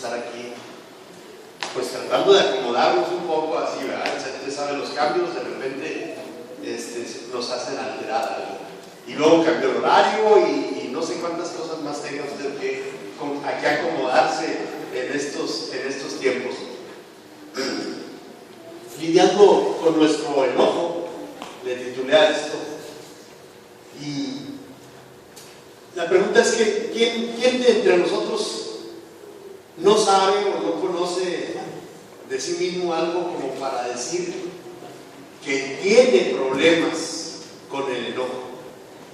estar aquí, pues tratando de acomodarnos un poco así, ¿verdad? Usted sabe, los cambios de repente nos hacen alterar, ¿verdad? Y luego cambió el horario y no sé cuántas cosas más tenga usted que acomodarse en estos tiempos. Lidiando con nuestro enojo, le titulé a esto. Y la pregunta es que ¿quién de entre nosotros no sabe o no conoce de sí mismo algo como para decir que tiene problemas con el enojo?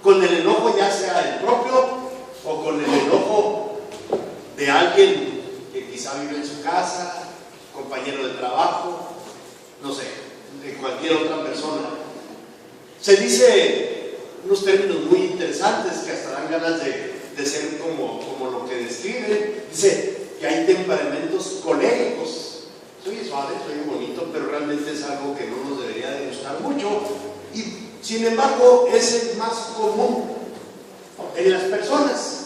Con el enojo ya sea el propio o con el enojo de alguien que quizá vive en su casa, compañero de trabajo, no sé, de cualquier otra persona. Se dice unos términos muy interesantes que hasta dan ganas de ser como lo que describe. Dice que hay temperamentos coléricos. Soy suave, soy bonito, pero realmente es algo que no nos debería de gustar mucho. Y sin embargo, es el más común en las personas.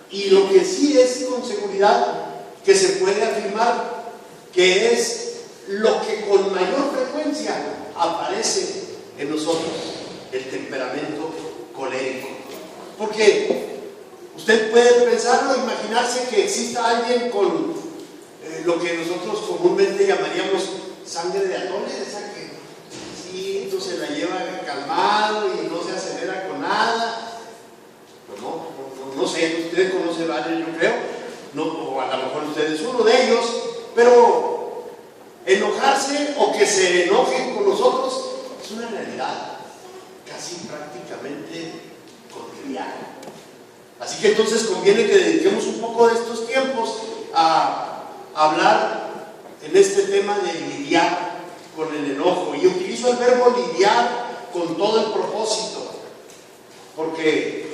Y lo que sí es con seguridad que se puede afirmar que es lo que con mayor frecuencia aparece en nosotros, el temperamento colérico. Porque usted puede pensarlo, imaginarse que exista alguien con lo que nosotros comúnmente llamaríamos sangre de atole, esa que sí, entonces la lleva calmado y no se acelera con nada. Pues no sé, usted conoce varios, yo creo, o a lo mejor usted es uno de ellos, pero enojarse o que se enojen con nosotros es una realidad casi prácticamente cotidiana. Así que entonces conviene que dediquemos un poco de estos tiempos a hablar en este tema de lidiar con el enojo. Y utilizo el verbo lidiar con todo el propósito, porque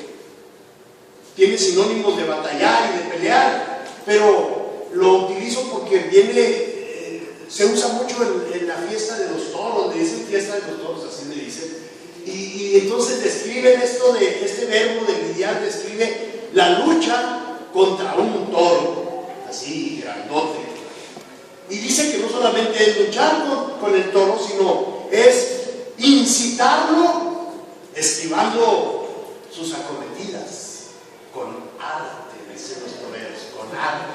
tiene sinónimos de batallar y de pelear, pero lo utilizo porque se usa mucho en la fiesta de los toros, le dicen fiesta de los toros, así le dicen. Y entonces describen este verbo de lidiar, describe la lucha contra un toro, así grandote. Y dice que no solamente es luchar con el toro, sino es incitarlo, esquivando sus acometidas, con arte, dicen los toreros, con arte.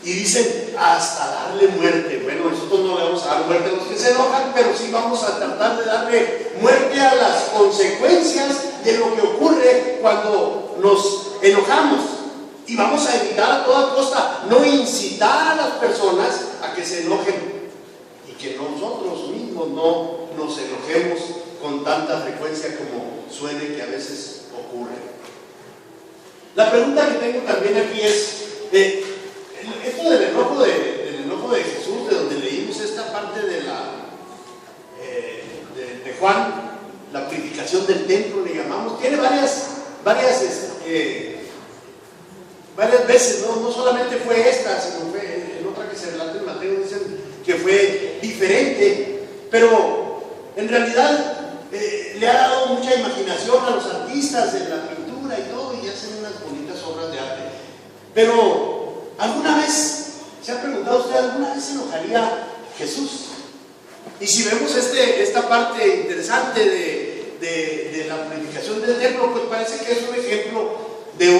Y dicen hasta darle muerte. Bueno, nosotros no le vamos a dar muerte a los que se enojan, pero sí vamos a tratar de darle muerte a las consecuencias de lo que ocurre cuando nos enojamos. Y vamos a evitar a toda costa no incitar a las personas a que se enojen y que nosotros mismos no nos enojemos con tanta frecuencia como suele que a veces ocurre. La pregunta que tengo también aquí es esto del enojo de Jesús, de donde leímos esta parte de Juan, la purificación del templo le llamamos, tiene varias veces, no solamente fue esta, sino fue en otra que se relata en Mateo, dicen que fue diferente, pero en realidad le ha dado mucha imaginación a los artistas de la pintura y todo, y hacen unas bonitas obras de arte. Pero ¿alguna vez se ha preguntado usted, alguna vez se enojaría Jesús? Y si vemos esta parte interesante de la purificación del templo, pues parece que es un ejemplo de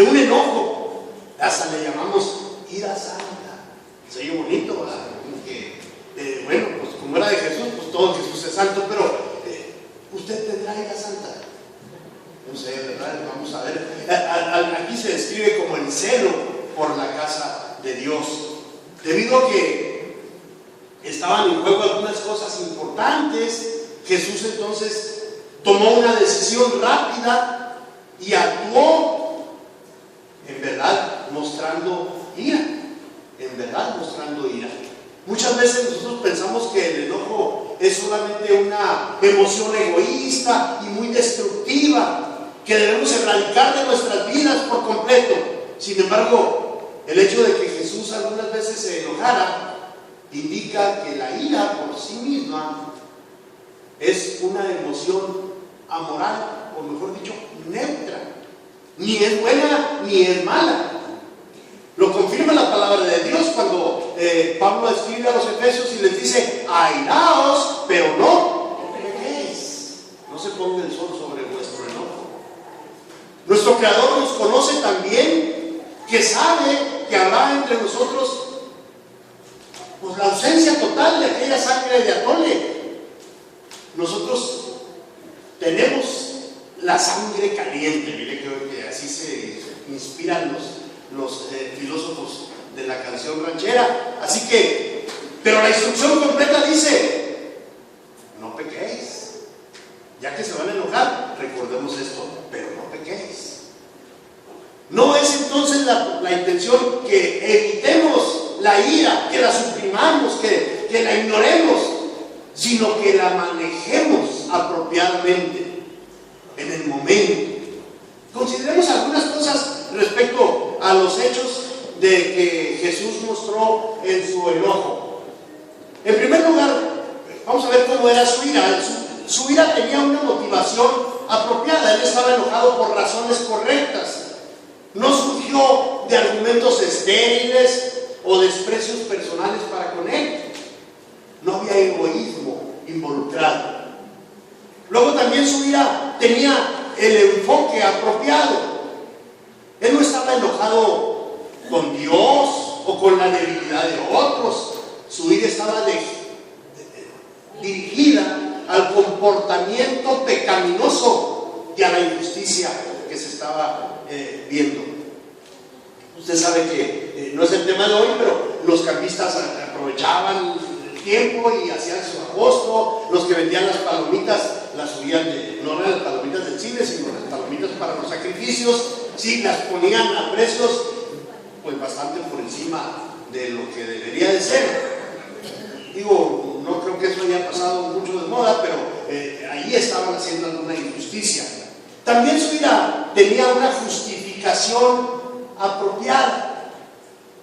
un enojo, hasta le llamamos ira santa. Se oye bonito, ¿verdad? Bueno, pues como era de Jesús, pues todo Jesús es santo, pero ¿usted tendrá ira santa? No sé, ¿verdad? Vamos a ver. Aquí se describe como el celo por la casa de Dios, debido a que estaban en juego algunas cosas importantes. Jesús entonces tomó una decisión rápida y actuó en verdad mostrando ira, Muchas veces nosotros pensamos que el enojo es solamente una emoción egoísta y muy destructiva que debemos erradicar de nuestras vidas por completo. Sin embargo, el hecho de que Jesús algunas veces se enojara indica que la ira por sí misma es una emoción amoral, o mejor dicho, neutra. Ni es buena ni es mala. escribe a los Efesios y les dice: airaos, pero no pequéis. No se ponga el sol sobre vuestro enojo. Nuestro Creador nos conoce también, que sabe que habrá entre nosotros pues la ausencia total de aquella sangre de atole. Nosotros tenemos la sangre caliente. Mire que así se inspiran los filósofos de la canción ranchera. Así que, pero la instrucción completa dice: no pequéis. Ya que se van a enojar, recordemos esto: pero no pequéis. No es entonces la intención que evitemos la ira, que la suprimamos, que la ignoremos, sino que la manejemos apropiadamente en el momento. Consideremos algunas cosas respecto a los hechos de que Jesús mostró en su enojo. En primer lugar, vamos a ver cómo era su ira. Su ira tenía una motivación apropiada. Él estaba enojado por razones correctas. No surgió de argumentos estériles o desprecios personales para con él. No había egoísmo involucrado. Luego también su ira tenía el enfoque apropiado. Él no estaba enojado con Dios o con la debilidad de otros. Su ira estaba dirigida al comportamiento pecaminoso y a la injusticia que se estaba viendo. Usted sabe que no es el tema de hoy, pero los cambistas aprovechaban el tiempo y hacían su agosto. Los que vendían las palomitas las subían no eran las palomitas del cine, sino las palomitas para los sacrificios. Sí, las ponían a precios pues bastante por encima de lo que debería de ser. Digo, no creo que eso haya pasado mucho de moda, pero ahí estaban haciendo alguna injusticia. También su ira tenía una justificación apropiada.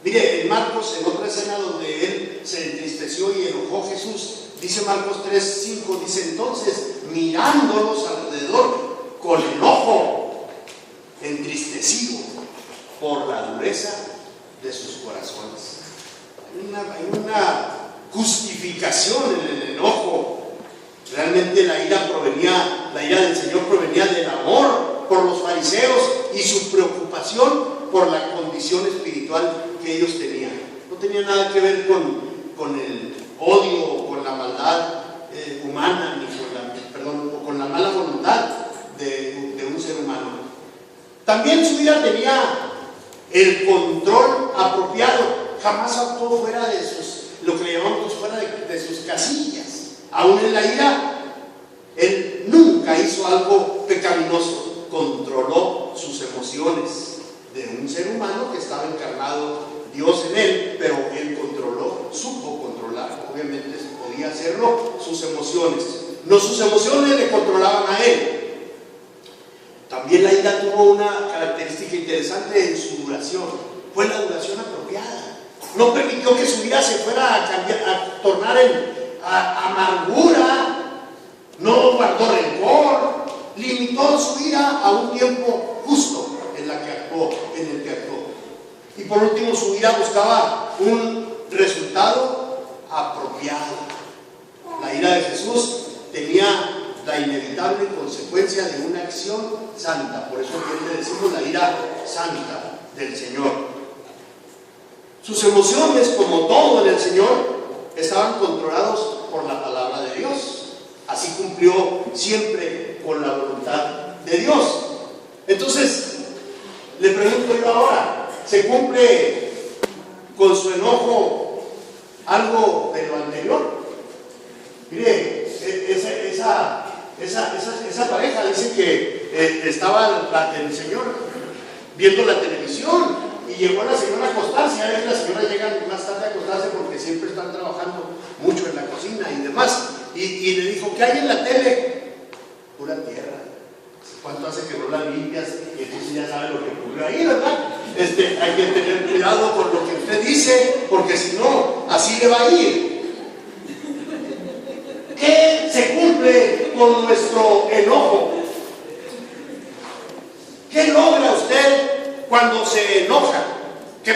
Mire, en Marcos, en otra escena donde él se entristeció y enojó Jesús, dice Marcos 3:5, dice: entonces, mirándolos alrededor con enojo, entristecido por la dureza de sus corazones. Hay una justificación en el enojo. Realmente la ira del Señor provenía del amor por los fariseos y su preocupación por la condición espiritual que ellos tenían. No tenía nada que ver con el odio o con la maldad humana, ni con la mala voluntad de un ser humano. También su ira tenía el control apropiado. Jamás actuó fuera de lo que le llamamos fuera de sus casillas. Aún en la ira, él nunca hizo algo pecaminoso. Controló sus emociones de un ser humano que estaba encarnado Dios en él, pero él supo controlar, obviamente podía hacerlo, sus emociones. No, sus emociones le controlaban a él. También la ira tuvo una característica interesante en su duración. Fue la duración apropiada. No permitió que su ira se fuera a tornar en amargura. No guardó rencor. Limitó su ira a un tiempo justo en el que actuó. Y por último, su ira buscaba un resultado apropiado. La ira de Jesús tenía la inevitable consecuencia de una acción santa. Por eso le decimos la ira santa del Señor. Sus emociones, como todo en el Señor, estaban controlados por la palabra de Dios. Así cumplió siempre con la voluntad de Dios. Entonces, le pregunto yo ahora, ¿se cumple con su enojo algo de lo anterior? Mire, esa pareja dice que estaba el señor viendo la televisión y llegó la señora a acostarse. A veces la señora llega más tarde a acostarse porque siempre están trabajando mucho en la cocina y demás. Y le dijo: ¿qué hay en la tele? Pura tierra. ¿Cuánto hace que no la limpias? Y entonces ya sabe lo que ocurrió ahí, ¿verdad? Hay que tener cuidado con lo que usted dice, porque si no, así le va a ir. ¿Qué se cumple con nuestro enojo? ¿Qué logra usted cuando se enoja?